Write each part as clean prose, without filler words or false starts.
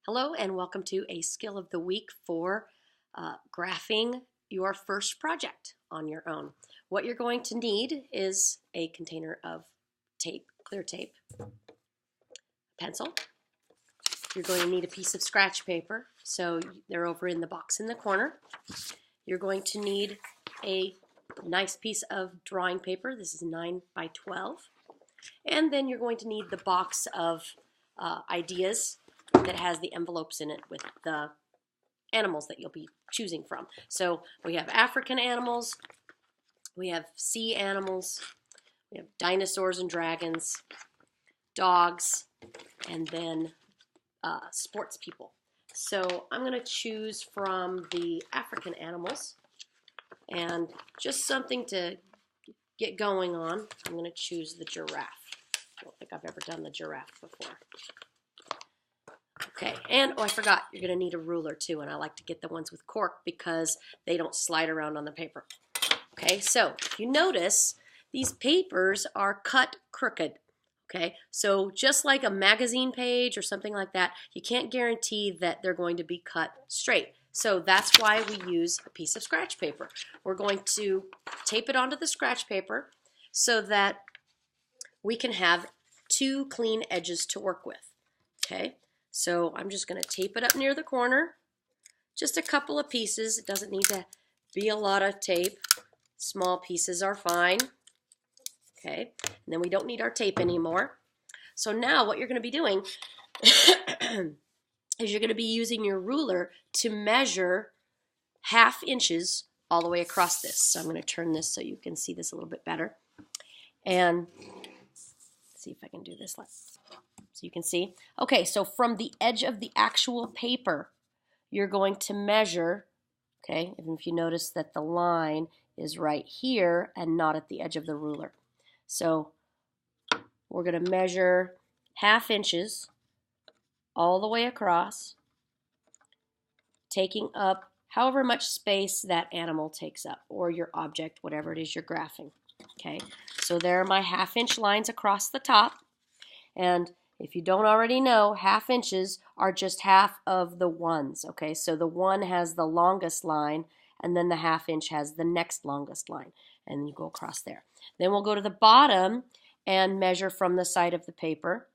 Hello and welcome to a skill of the week for graphing your first project on your own. What you're going to need is a container of tape, clear tape, pencil. You're going to need a piece of scratch paper, so they're over in the box in the corner. You're going to need a nice piece of drawing paper. This is 9 by 12. And then you're going to need the box of ideas that has the envelopes in it with the animals that you'll be choosing from. So we have African animals, we have sea animals, we have dinosaurs and dragons, dogs, and then sports people. So I'm going to choose from the African animals, and just something to get going on, I'm going to choose the giraffe. I don't think I've ever done the giraffe before. Okay, and I forgot, you're going to need a ruler too, and I like to get the ones with cork because they don't slide around on the paper. Okay, so if you notice, these papers are cut crooked. Okay, so just like a magazine page or something like that, you can't guarantee that they're going to be cut straight. So that's why we use a piece of scratch paper. We're going to tape it onto the scratch paper so that we can have two clean edges to work with. Okay, so I'm just going to tape it up near the corner, just a couple of pieces. It doesn't need to be a lot of tape. Small pieces are fine. Okay, and then we don't need our tape anymore. So now what you're going to be doing is you're going to be using your ruler to measure 1/2 inches all the way across this. So I'm going to turn this so you can see this a little bit better. And see if I can do this so you can see. Okay, so from the edge of the actual paper, you're going to measure, okay, and if you notice that the line is right here and not at the edge of the ruler. So we're going to measure 1/2 inches all the way across, taking up however much space that animal takes up, or your object, whatever it is you're graphing. Okay, so there are my 1/2 inch lines across the top, and if you don't already know, 1/2 inches are just half of the ones. Okay, so the 1 has the longest line, and then the 1/2 inch has the next longest line, and you go across there. Then we'll go to the bottom and measure from the side of the paper.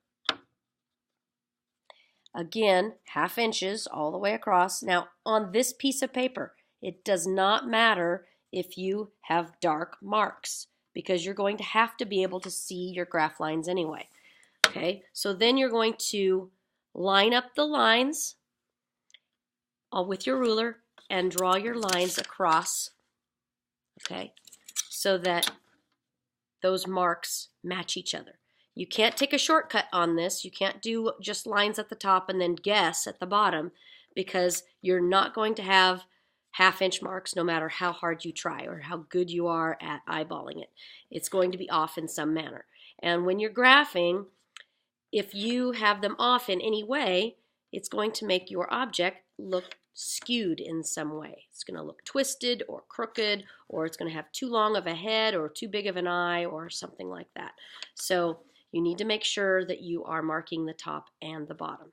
Again, 1/2 inches all the way across. Now, on this piece of paper, it does not matter if you have dark marks, because you're going to have to be able to see your graph lines anyway. Okay, so then you're going to line up the lines with your ruler and draw your lines across, okay, so that those marks match each other. You can't take a shortcut on this. You can't do just lines at the top and then guess at the bottom, because you're not going to have 1/2 inch marks no matter how hard you try or how good you are at eyeballing it. It's going to be off in some manner. And when you're graphing, if you have them off in any way, it's going to make your object look skewed in some way. It's going to look twisted or crooked, or it's going to have too long of a head or too big of an eye or something like that. So you need to make sure that you are marking the top and the bottom.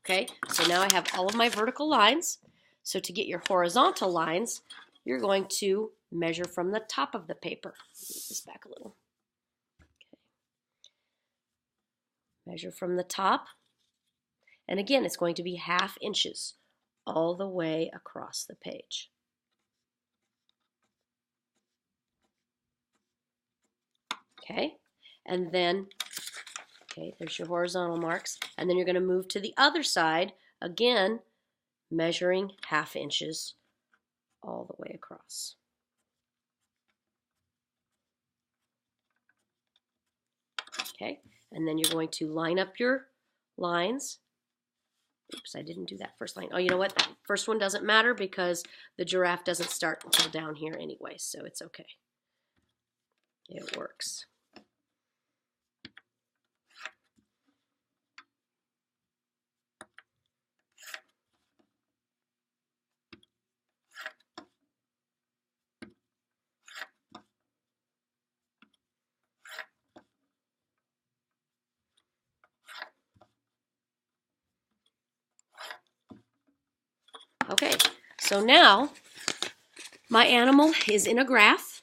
Okay, so now I have all of my vertical lines. So to get your horizontal lines, you're going to measure from the top of the paper. Move this back a little. Okay. Measure from the top. And again, it's going to be 1/2 inches all the way across the page. Okay, and then, okay, there's your horizontal marks. And then you're going to move to the other side, again, measuring 1/2 inches all the way across. Okay, and then you're going to line up your lines. Oops, I didn't do that first line. Oh, you know what? That first one doesn't matter because the giraffe doesn't start until down here anyway, so it's okay. It works. Okay, so now my animal is in a graph,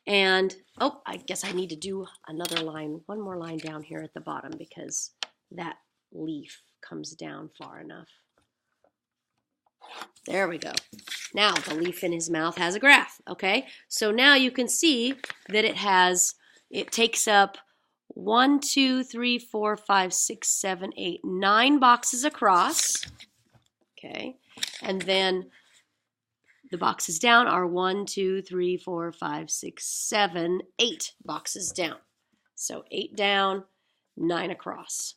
and oh, I guess I need to do another line, one more line down here at the bottom because that leaf comes down far enough. There we go. Now the leaf in his mouth has a graph, okay? So now you can see that it takes up 1, 2, 3, 4, 5, 6, 7, 8, 9 boxes across, okay? And then the boxes down are 1, 2, 3, 4, 5, 6, 7, 8 boxes down. So 8 down, 9 across.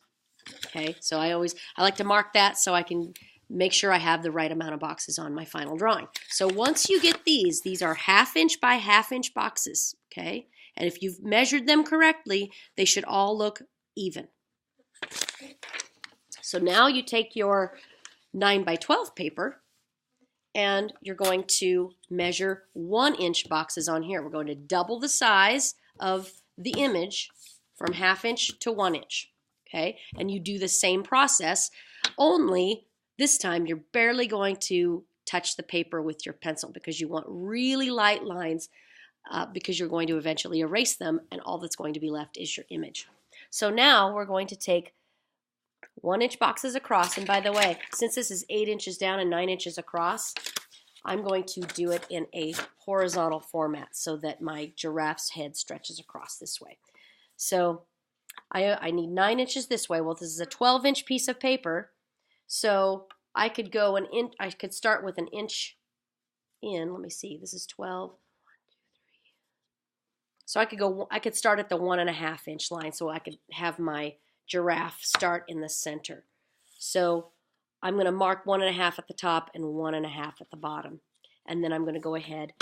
Okay, so I like to mark that so I can make sure I have the right amount of boxes on my final drawing. So once you get these are 1/2 inch by 1/2 inch boxes, okay? And if you've measured them correctly, they should all look even. So now you take your 9 by 12 paper and you're going to measure 1 inch boxes on here. We're going to double the size of the image from 1/2 inch to 1 inch. Okay, and you do the same process, only this time you're barely going to touch the paper with your pencil because you want really light lines because you're going to eventually erase them, and all that's going to be left is your image. So now we're going to take 1 inch boxes across, and by the way, since this is 8 inches down and 9 inches across, I'm going to do it in a horizontal format so that my giraffe's head stretches across this way. So I need 9 inches this way. Well, this is a 12-inch piece of paper, so I could go I could start with 1 inch in. Let me see. This is 12. 1, 2, 3. So I could start at the 1.5 inch line, so I could have my giraffe start in the center. So I'm going to mark 1.5 at the top and 1.5 at the bottom, and then I'm going to go ahead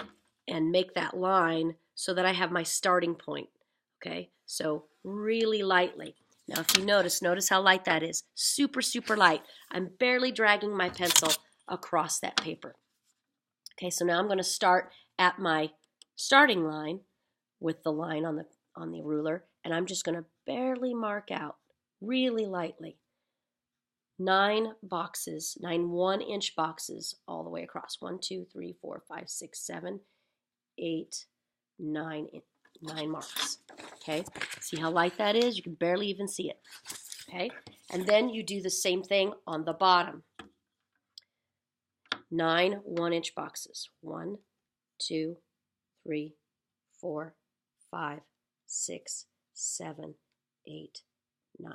and make that line so that I have my starting point. Okay, so really lightly. Now if you notice how light that is. Super, super light. I'm barely dragging my pencil across that paper. Okay, so now I'm going to start at my starting line with the line on the ruler, and I'm just going to barely mark out really lightly 9 boxes, 9 1-inch boxes all the way across. 1, 2, 3, 4, 5, 6, 7, 8, 9 marks. Okay, see how light that is? You can barely even see it. Okay, and then you do the same thing on the bottom. 9 1-inch boxes. 1, 2, 3, 4, 5, 6, 7, 8, 9.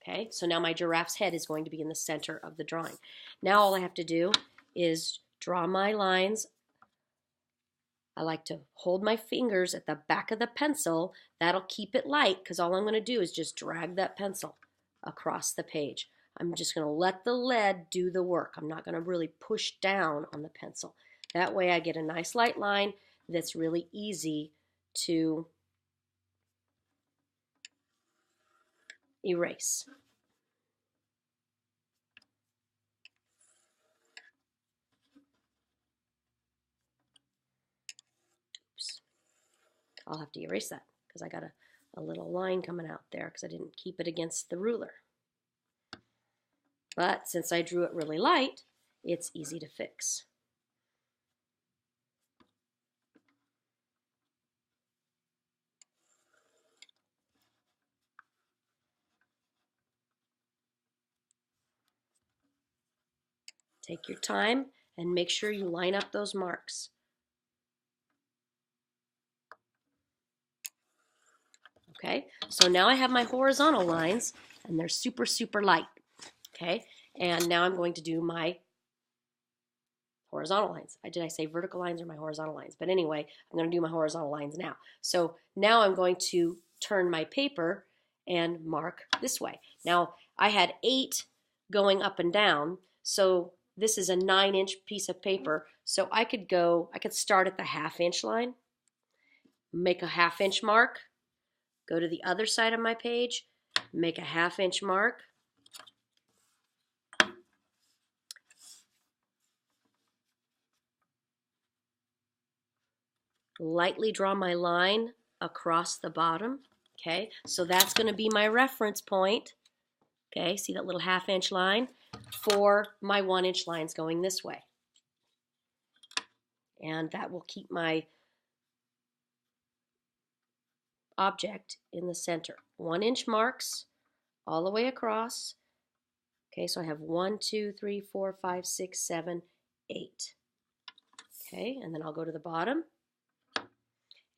Okay, so now my giraffe's head is going to be in the center of the drawing. Now all I have to do is draw my lines. I like to hold my fingers at the back of the pencil. That'll keep it light because all I'm going to do is just drag that pencil across the page. I'm just going to let the lead do the work. I'm not going to really push down on the pencil. That way I get a nice light line that's really easy to erase. Oops. I'll have to erase that because I got a little line coming out there because I didn't keep it against the ruler. But since I drew it really light, it's easy to fix. Take your time and make sure you line up those marks. Okay, so now I have my horizontal lines and they're super, super light. Okay, and now I'm going to do my horizontal lines. Did I say vertical lines or my horizontal lines? But anyway, I'm going to do my horizontal lines now. So now I'm going to turn my paper and mark this way. Now I had 8 going up and down, so this is a 9-inch piece of paper. So I could start at the 1/2 inch line, make a 1/2 inch mark, go to the other side of my page, make a 1/2 inch mark, lightly draw my line across the bottom. Okay, so that's going to be my reference point. Okay, see that little 1/2 inch line? for my 1-inch lines going this way. And that will keep my object in the center. 1-inch marks all the way across. Okay, so I have 1, 2, 3, 4, 5, 6, 7, 8. Okay, and then I'll go to the bottom.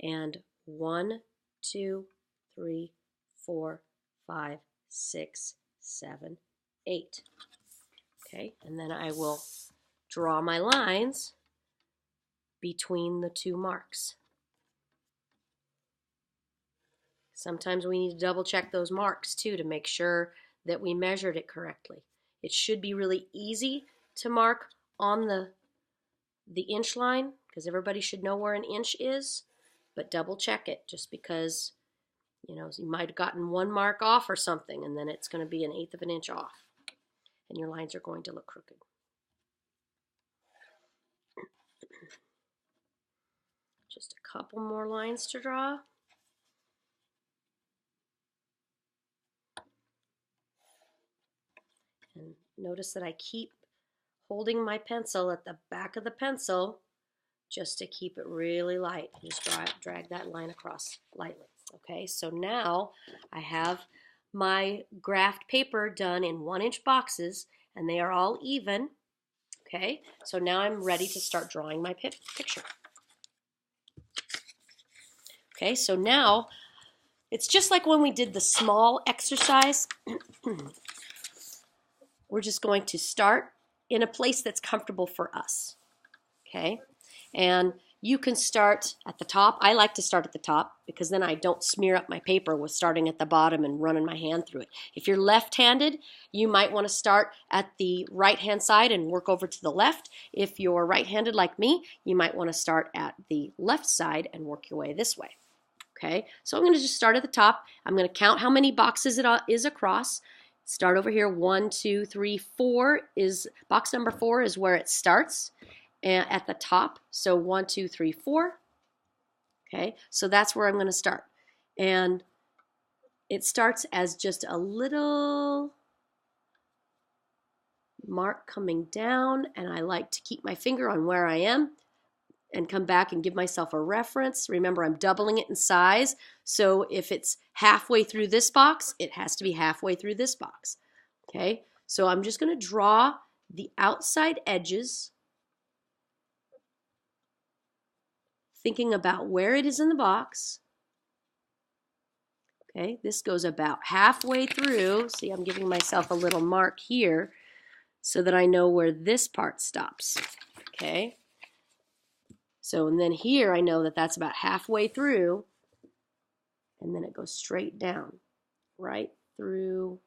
And 1, 2, 3, 4, 5, 6, 7, 8. Okay, and then I will draw my lines between the two marks. Sometimes we need to double check those marks too to make sure that we measured it correctly. It should be really easy to mark on the inch line because everybody should know where an inch is, but double check it just because you might have gotten one mark off or something, and then it's going to be 1/8 of an inch off, and your lines are going to look crooked. Just a couple more lines to draw. And notice that I keep holding my pencil at the back of the pencil just to keep it really light. Just drag that line across lightly. Okay, so now I have my graphed paper done in 1-inch boxes, and they are all even. Okay, so now I'm ready to start drawing my picture. Okay, so now it's just like when we did the small exercise. We're just going to start in a place that's comfortable for us. Okay, and you can start at the top. I like to start at the top because then I don't smear up my paper with starting at the bottom and running my hand through it. If you're left-handed, you might want to start at the right-hand side and work over to the left. If you're right-handed like me, you might want to start at the left side and work your way this way. Okay, so I'm going to just start at the top. I'm going to count how many boxes it is across. Start over here, 1, 2, 3, 4 is box number 4 is where it starts at the top. So 1, 2, 3, 4. Okay, so that's where I'm going to start. And it starts as just a little mark coming down, and I like to keep my finger on where I am and come back and give myself a reference. Remember, I'm doubling it in size, so if it's halfway through this box, it has to be halfway through this box. Okay, so I'm just going to draw the outside edges, thinking about where it is in the box. Okay, this goes about halfway through. See, I'm giving myself a little mark here so that I know where this part stops. Okay. So, and then here I know that that's about halfway through, and then it goes straight down, right through,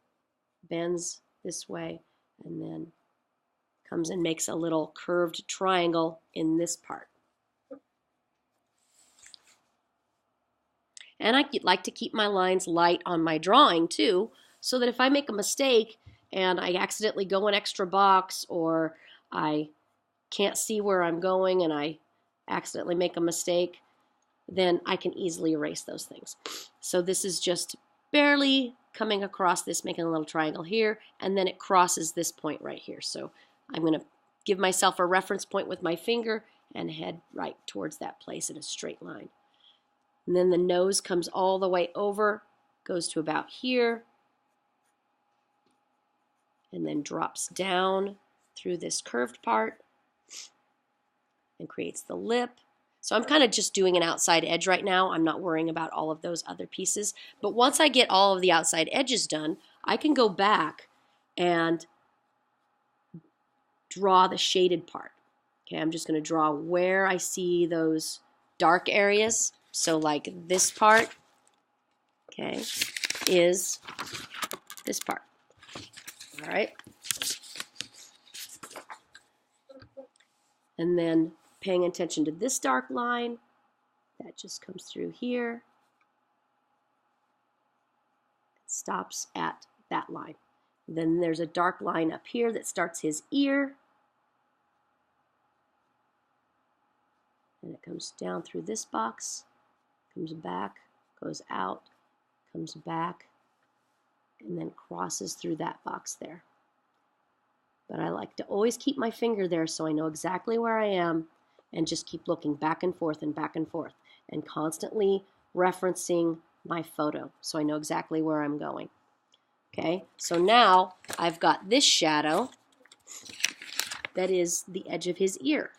bends this way, and then comes and makes a little curved triangle in this part. And I like to keep my lines light on my drawing too, so that if I make a mistake and I accidentally go an extra box, or I can't see where I'm going and I accidentally make a mistake, then I can easily erase those things. So this is just barely coming across this, making a little triangle here, and then it crosses this point right here. So I'm going to give myself a reference point with my finger and head right towards that place in a straight line. And then the nose comes all the way over, goes to about here, and then drops down through this curved part and creates the lip. So I'm kind of just doing an outside edge right now. I'm not worrying about all of those other pieces. But once I get all of the outside edges done, I can go back and draw the shaded part. Okay, I'm just going to draw where I see those dark areas. So like this part, okay, is this part. All right. And then paying attention to this dark line, that just comes through here. It stops at that line. Then there's a dark line up here that starts his ear. And it comes down through this box, comes back, goes out, comes back, and then crosses through that box there. But I like to always keep my finger there so I know exactly where I am and just keep looking back and forth and constantly referencing my photo so I know exactly where I'm going. Okay, so now I've got this shadow that is the edge of his ear.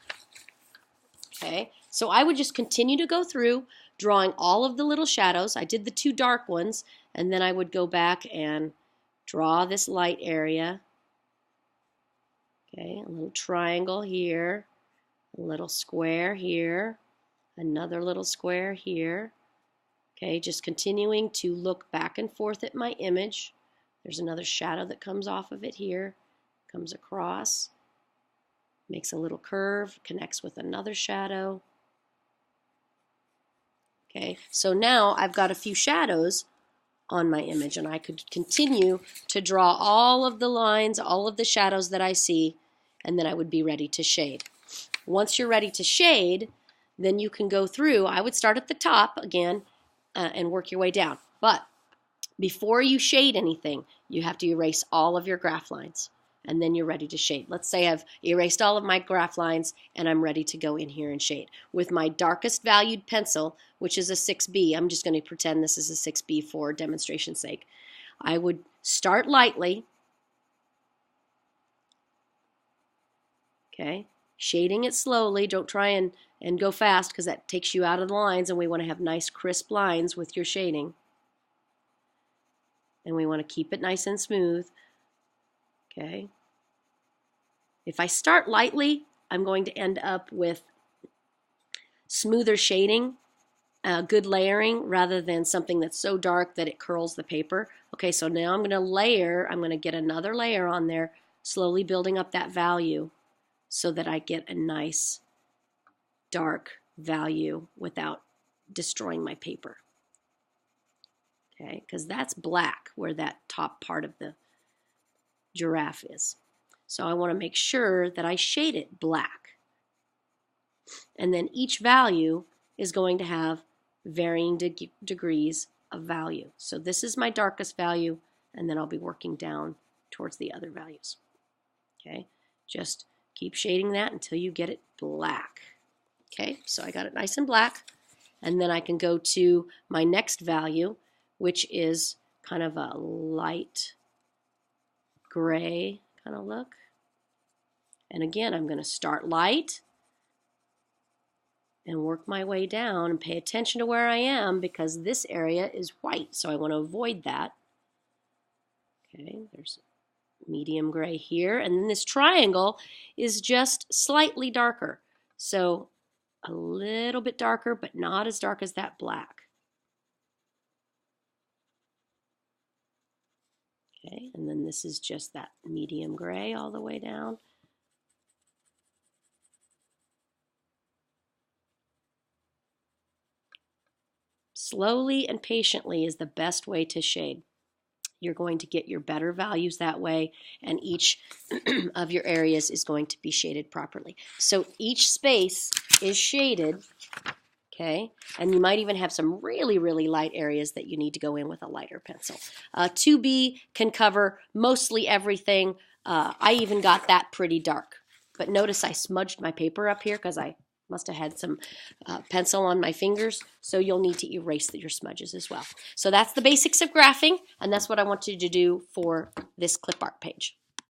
Okay, so I would just continue to go through drawing all of the little shadows. I did the two dark ones, and then I would go back and draw this light area. Okay, a little triangle here, a little square here, another little square here. Okay, just continuing to look back and forth at my image. There's another shadow that comes off of it here, comes across, makes a little curve, connects with another shadow. Okay, so now I've got a few shadows on my image, and I could continue to draw all of the lines, all of the shadows that I see, and then I would be ready to shade. Once you're ready to shade, then you can go through. I would start at the top again and work your way down. But before you shade anything, you have to erase all of your graph lines, and then you're ready to shade. Let's say I've erased all of my graph lines and I'm ready to go in here and shade. With my darkest valued pencil, which is a 6B, I'm just going to pretend this is a 6B for demonstration's sake. I would start lightly, okay, shading it slowly. Don't try and go fast because that takes you out of the lines, and we want to have nice crisp lines with your shading. And we want to keep it nice and smooth. Okay. If I start lightly, I'm going to end up with smoother shading, good layering, rather than something that's so dark that it curls the paper. Okay, so now I'm going to layer. I'm going to get another layer on there, slowly building up that value so that I get a nice dark value without destroying my paper. Okay, because that's black where that top part of the giraffe is. So I want to make sure that I shade it black. And then each value is going to have varying degrees of value. So this is my darkest value, and then I'll be working down towards the other values. Okay, just keep shading that until you get it black. Okay, so I got it nice and black, and then I can go to my next value, which is kind of a light gray kind of look. And again, I'm going to start light and work my way down and pay attention to where I am because this area is white, so I want to avoid that. Okay, there's medium gray here, and then this triangle is just slightly darker. So a little bit darker, but not as dark as that black. Okay, and then this is just that medium gray all the way down. Slowly and patiently is the best way to shade. You're going to get your better values that way, and each of your areas is going to be shaded properly. So each space is shaded, okay? And you might even have some really, really light areas that you need to go in with a lighter pencil. 2B can cover mostly everything. I even got that pretty dark. But notice I smudged my paper up here because I must have had some pencil on my fingers, so you'll need to erase your smudges as well. So that's the basics of graphing, and that's what I want you to do for this clip art page.